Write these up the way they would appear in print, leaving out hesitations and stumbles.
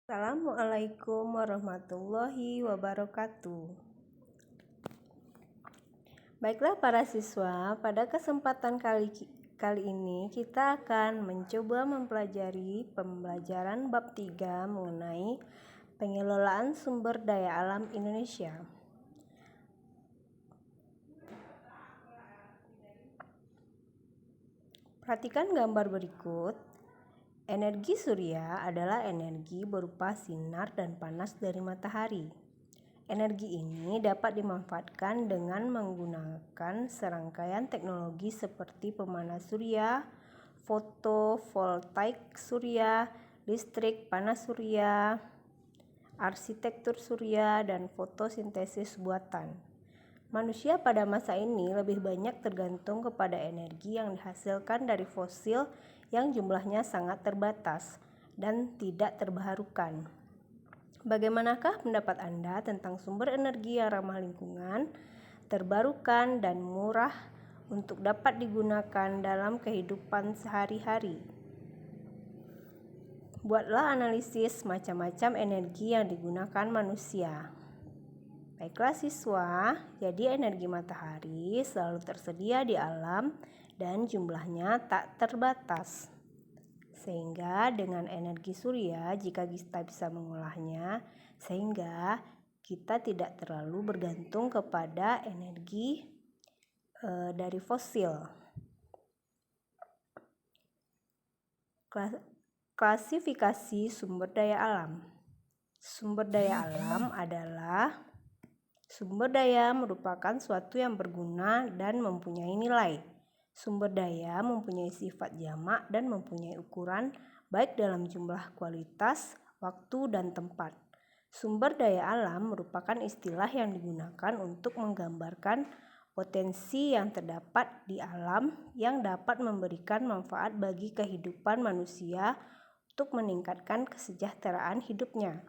Assalamualaikum warahmatullahi wabarakatuh. Baiklah para siswa, pada kesempatan kali ini kita akan mencoba mempelajari pembelajaran bab 3 mengenai pengelolaan sumber daya alam Indonesia. Perhatikan gambar berikut. Energi surya adalah energi berupa sinar dan panas dari matahari. Energi ini dapat dimanfaatkan dengan menggunakan serangkaian teknologi seperti pemanas surya, fotovoltaik surya, listrik panas surya, arsitektur surya, dan fotosintesis buatan. Manusia pada masa ini lebih banyak tergantung kepada energi yang dihasilkan dari fosil yang jumlahnya sangat terbatas dan tidak terbarukan. Bagaimanakah pendapat Anda tentang sumber energi yang ramah lingkungan, terbarukan, dan murah untuk dapat digunakan dalam kehidupan sehari-hari? Buatlah analisis macam-macam energi yang digunakan manusia. Baiklah siswa, jadi energi matahari selalu tersedia di alam dan jumlahnya tak terbatas. Sehingga dengan energi surya, jika kita bisa mengolahnya, sehingga kita tidak terlalu bergantung kepada energi dari fosil. Klasifikasi sumber daya alam. Sumber daya alam adalah sumber daya merupakan suatu yang berguna dan mempunyai nilai. Sumber daya mempunyai sifat jamak dan mempunyai ukuran baik dalam jumlah, kualitas, waktu, dan tempat. Sumber daya alam merupakan istilah yang digunakan untuk menggambarkan potensi yang terdapat di alam yang dapat memberikan manfaat bagi kehidupan manusia untuk meningkatkan kesejahteraan hidupnya.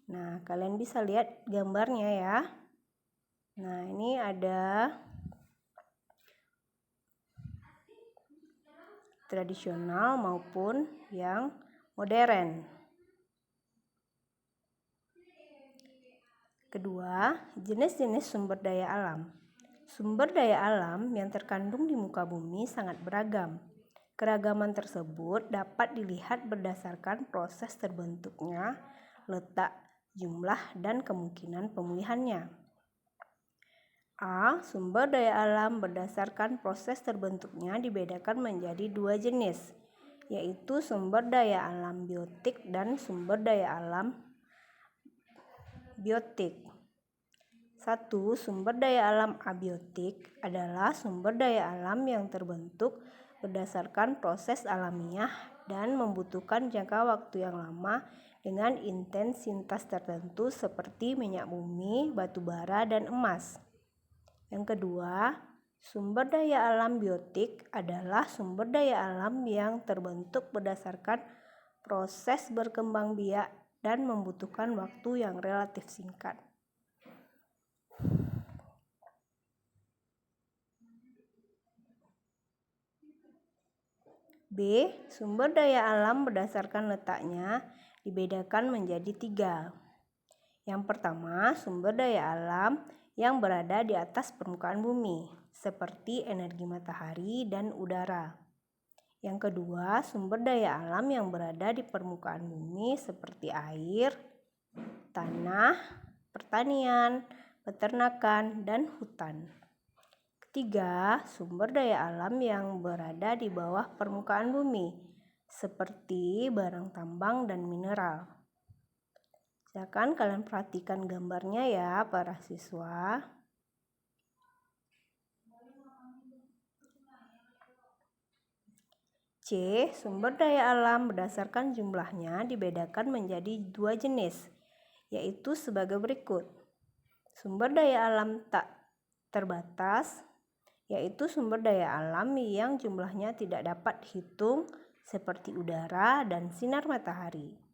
Nah, kalian bisa lihat gambarnya ya. Nah, ini ada tradisional maupun yang modern. Kedua, jenis-jenis sumber daya alam. Sumber daya alam yang terkandung di muka bumi sangat beragam. Keragaman tersebut dapat dilihat berdasarkan proses terbentuknya, letak, jumlah, dan kemungkinan pemulihannya. A. Sumber daya alam berdasarkan proses terbentuknya dibedakan menjadi dua jenis, yaitu sumber daya alam biotik dan sumber daya alam biotik. 1. Sumber daya alam abiotik adalah sumber daya alam yang terbentuk berdasarkan proses alamiah dan membutuhkan jangka waktu yang lama dengan intensitas tertentu seperti minyak bumi, batu bara, dan emas. Yang kedua, sumber daya alam biotik adalah sumber daya alam yang terbentuk berdasarkan proses berkembang biak dan membutuhkan waktu yang relatif singkat. B. Sumber daya alam berdasarkan letaknya dibedakan menjadi 3. Yang pertama, sumber daya alam yang berada di atas permukaan bumi, seperti energi matahari dan udara. Yang kedua, sumber daya alam yang berada di permukaan bumi seperti air, tanah, pertanian, peternakan, dan hutan. Ketiga, sumber daya alam yang berada di bawah permukaan bumi, seperti barang tambang dan mineral. Silakan kalian perhatikan gambarnya ya para siswa. C. Sumber daya alam berdasarkan jumlahnya dibedakan menjadi dua jenis, yaitu sebagai berikut. Sumber daya alam tak terbatas, yaitu sumber daya alam yang jumlahnya tidak dapat dihitung seperti udara dan sinar matahari.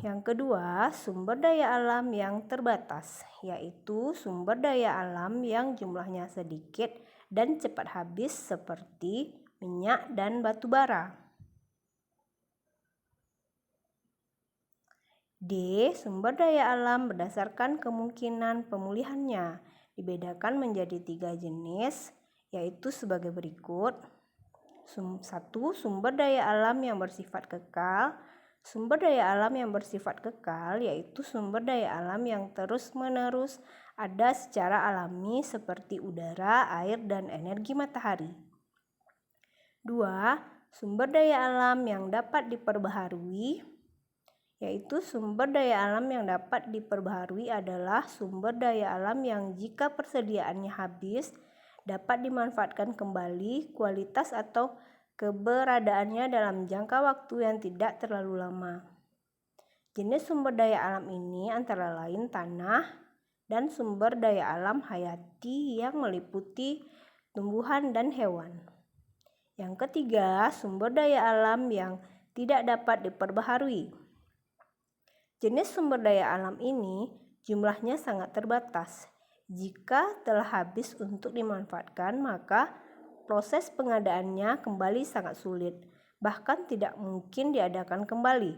Yang kedua, sumber daya alam yang terbatas, yaitu sumber daya alam yang jumlahnya sedikit dan cepat habis seperti minyak dan batu bara. D. Sumber daya alam berdasarkan kemungkinan pemulihannya. Dibedakan menjadi 3 jenis, yaitu sebagai berikut. 1. Sumber daya alam yang bersifat kekal. Sumber daya alam yang bersifat kekal yaitu sumber daya alam yang terus-menerus ada secara alami seperti udara, air, dan energi matahari. 2. Sumber daya alam yang dapat diperbaharui, yaitu sumber daya alam yang dapat diperbaharui adalah sumber daya alam yang jika persediaannya habis dapat dimanfaatkan kembali, kualitas atau keberadaannya dalam jangka waktu yang tidak terlalu lama. Jenis sumber daya alam ini antara lain tanah dan sumber daya alam hayati yang meliputi tumbuhan dan hewan. Yang ketiga, sumber daya alam yang tidak dapat diperbaharui. Jenis sumber daya alam ini jumlahnya sangat terbatas. Jika telah habis untuk dimanfaatkan, maka proses pengadaannya kembali sangat sulit, bahkan tidak mungkin diadakan kembali.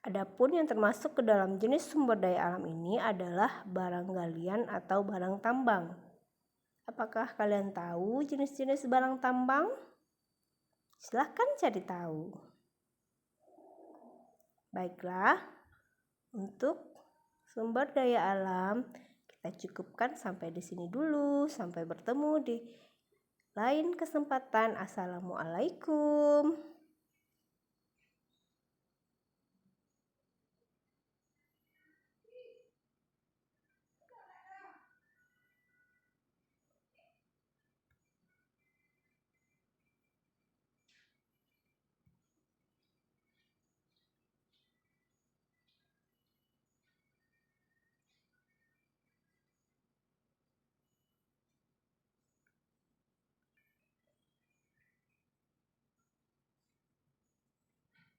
Adapun yang termasuk ke dalam jenis sumber daya alam ini adalah barang galian atau barang tambang. Apakah kalian tahu jenis-jenis barang tambang? Silahkan cari tahu. Baiklah, untuk sumber daya alam kita cukupkan sampai di sini dulu. Sampai bertemu di lain kesempatan. Assalamualaikum.